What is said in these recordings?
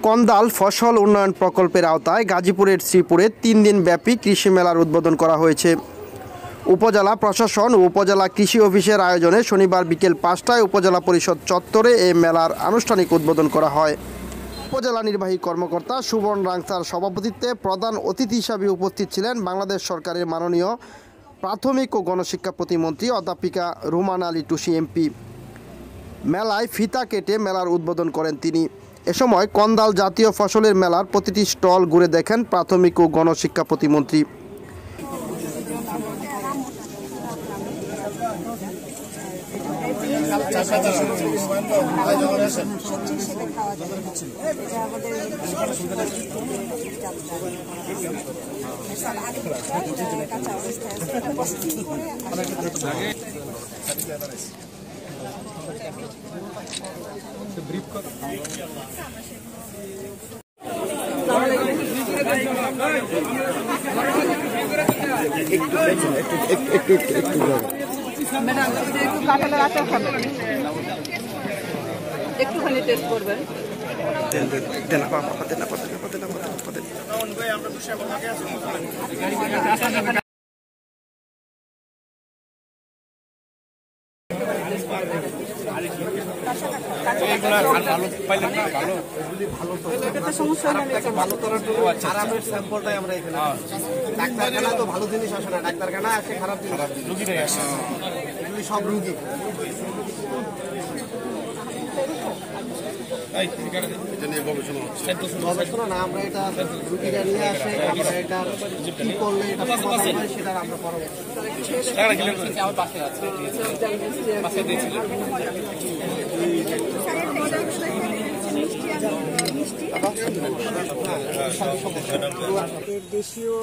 কন্দাল ফসল উন্নয়ন প্রকল্পের আওতায় গাজীপুরের শ্রীপুরে 3 দিনব্যাপী কৃষি মেলার উদ্বোধন করা হয়েছে। উপজেলা প্রশাসন ও উপজেলা কৃষি অফিসের আয়োজনে শনিবার বিকেল 5টায় উপজেলা পরিষদ চত্বরে এই মেলার আনুষ্ঠানিক উদ্বোধন করা হয়। উপজেলা নির্বাহী কর্মকর্তা সুবর্ণ রাংসার সভাপতিত্বে প্রধান অতিথি হিসাবে উপস্থিত ছিলেন বাংলাদেশ সরকারের মাননীয় প্রাথমিক ও গণশিক্ষা প্রতিমন্ত্রী অধ্যাপিকা রুমানা আলী টুসি এমপি। মেলায় ফিতা কেটে মেলার উদ্বোধন করেন তিনি। এ সময় কন্দাল জাতীয় ফসলের মেলার প্রতিটি স্টল ঘুরে দেখেন প্রাথমিক ও গণশিক্ষা প্রতিমন্ত্রী। একটুখানি টেস্ট করবেন। স্যাম্পলটাই আমরা এখানে ডাক্তারখানা তো ভালো জিনিস আসে না, ডাক্তারখানা আসে খারাপ রুগীরাই আসে, এগুলি সব রুগী। গবেষণা না, আমরা এটা রুগীরা নিয়ে আসে, আমরা এটা কি করলে এটা সমাধান হয় সেটা আমরা দেশীয়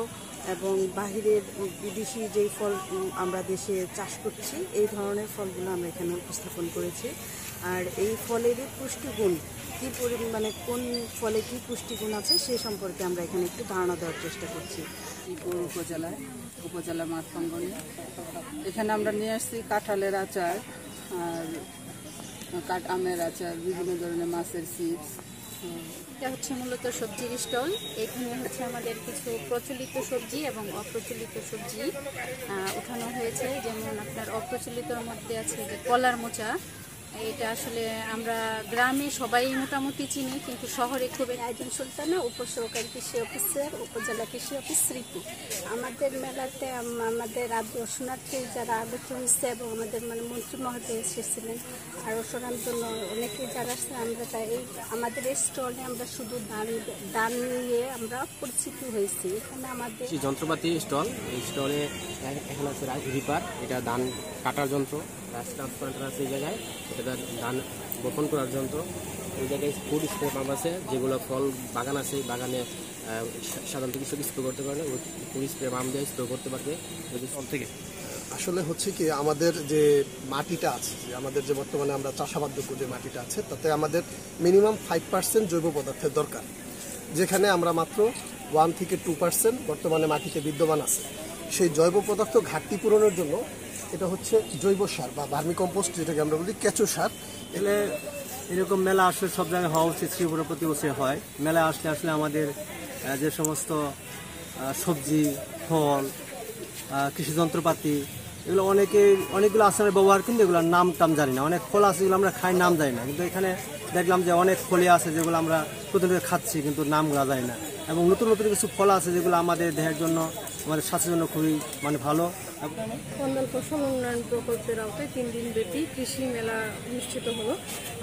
এবং বাহিরের বিদেশি যেই ফল আমরা দেশে চাষ করছি এই ধরনের ফলগুলো আমরা এখানে উপস্থাপন করেছি। আর এই ফলেরই পুষ্টিগুণ কী পরিমাণে, কোন ফলে কী পুষ্টিগুণ আছে সে সম্পর্কে আমরা এখানে একটু ধারণা দেওয়ার চেষ্টা করছি। শ্রীপুর উপজেলা মাঠ প্রাঙ্গণে এখানে আমরা নিয়ে আসছি কাঁঠালের আচার আর আমের আচার, বিভিন্ন ধরনের মাছের চিপস। এটা হচ্ছে মূলত সবজির স্টল। এখানে হচ্ছে আমাদের কিছু প্রচলিত সবজি এবং অপ্রচলিত সবজি উঠানো হয়েছে। যেমন আপনার অপ্রচলিতর মধ্যে আছে যে কলার মোচা। এটা আসলে আমরা গ্রামে সবাই মোটামুটি চিনি, কিন্তু শহরে খুবই। আয়োজন সুলতানা, উপসহকারী কৃষি অফিসার, উপজেলা কৃষি অফিস শ্রীপুর। আমাদের মেলাতে আমাদের দর্শনার্থী যারা আগত হয়েছে এবং আমাদের মন্ত্রী মহোদয় এসেছিলেন, আরও শোনার জন্য অনেকেই যারা আসছে, আমরা তাই আমাদের এই স্টলে আমরা শুধু দান নিয়ে আমরা পরিচিত হয়েছি। এখানে আমাদের যন্ত্রপাতি স্টল, এই স্টলে এখন আছে রিপার, এটা ধান কাটার যন্ত্র, রাইস ট্রান্সপ্লান্টার আছে এই জায়গায়, এটা ধান বপন করার যন্ত্র। এই জায়গায় ফুড স্প্রে পাম্প আছে, যেগুলো ফল বাগান আছে, বাগানে সাধারণত কিছু স্প্রে করতে পারলে ওই ফুড স্প্রে পাম্প দিয়ে স্প্রে করতে পারবে যদি ফল থেকে। আসলে হচ্ছে কি, আমাদের যে মাটিটা আছে, আমাদের যে বর্তমানে আমরা চাষাবাদযোগ্য যে মাটিটা আছে, তাতে আমাদের মিনিমাম 5% জৈব পদার্থের দরকার, যেখানে আমরা মাত্র 1 থেকে 2% বর্তমানে মাটিতে বিদ্যমান আছে। সেই জৈব পদার্থ ঘাটতি পূরণের জন্য এটা হচ্ছে জৈব সার বা ভার্মি কম্পোস্ট, যেটাকে আমরা বলি কেঁচো সার। এলে এরকম মেলা আসলে সব জায়গায় হওয়া উচিত, শ্রীপুরে প্রতি বছর হয়। মেলা আসলে আসলে আমাদের যে সমস্ত সবজি, ফল, কৃষি যন্ত্রপাতি, এগুলো অনেকগুলো আছে ব্যবহার, কিন্তু এগুলোর নাম টাম জানি না। অনেক ফল আছে যেগুলো আমরা খাই, নাম জানি না, কিন্তু এখানে দেখলাম যে অনেক ফলে আছে যেগুলো আমরা প্রতিদিন খাচ্ছি কিন্তু নামগুলো জানি না। এবং নতুন নতুন কিছু ফল আছে যেগুলো আমাদের দেহের জন্য, আমাদের স্বাস্থ্যের জন্য খুবই ভালো। কন্দাল ফসল উন্নয়ন প্রকল্পের আওতায় 3 দিনব্যাপী কৃষি মেলা অনুষ্ঠিত হলো।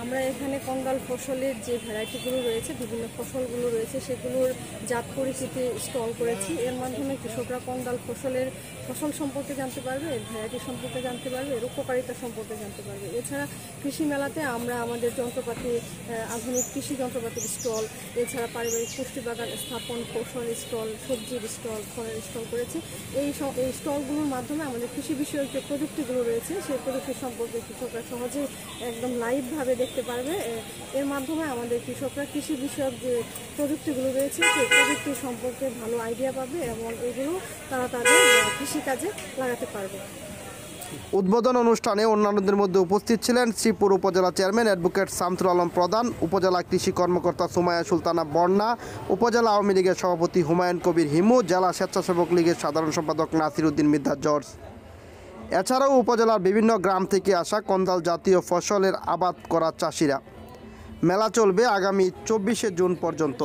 আমরা এখানে কন্দাল ফসলের যে ভ্যারাইটিগুলো রয়েছে, বিভিন্ন ফসলগুলো রয়েছে, সেগুলোর জাত পরিচিতি স্টল করেছি। এর মাধ্যমে কৃষকরা কন্দাল ফসল সম্পর্কে জানতে পারবে, এর ভ্যারাইটি সম্পর্কে জানতে পারবে, এর উপকারিতা সম্পর্কে জানতে পারবে। এছাড়া কৃষি মেলাতে আমরা আমাদের যন্ত্রপাতি, আধুনিক কৃষি যন্ত্রপাতির স্টল, এছাড়া পারিবারিক পুষ্টি বাগান স্থাপন, কৌশল স্টল, সবজির স্টল, ফলের স্টল করেছি। এই স্টলগুলোর মাধ্যমে আমাদের কৃষি বিষয়ক যে প্রযুক্তিগুলো রয়েছে সেই প্রযুক্তি সম্পর্কে কৃষকরা সহজেই একদম লাইভভাবে দেখতে পারবে। এর মাধ্যমে আমাদের কৃষকরা কৃষি বিষয়ক যে প্রযুক্তিগুলো রয়েছে সেই প্রযুক্তি সম্পর্কে ভালো আইডিয়া পাবে এবং এগুলো তারা তাদের কৃষিকাজে লাগাতে পারবে। উদ্বোধন অনুষ্ঠানে অন্যান্যদের মধ্যে উপস্থিত ছিলেন শ্রীপুর উপজেলা চেয়ারম্যান অ্যাডভোকেট শামসুল আলম প্রধান, উপজেলা কৃষি কর্মকর্তা সুমাইয়া সুলতানা বন্যা, উপজেলা আওয়ামী লীগের সভাপতি হুমায়ুন কবির হিমু, জেলা স্বেচ্ছাসেবক লীগের সাধারণ সম্পাদক নাসির উদ্দিন মির্জা জর্জ। এছাড়াও উপজেলার বিভিন্ন গ্রাম থেকে আসা কন্দাল জাতীয় ফসলের আবাদ করা চাষিরা। মেলা চলবে আগামী 24শে জুন পর্যন্ত।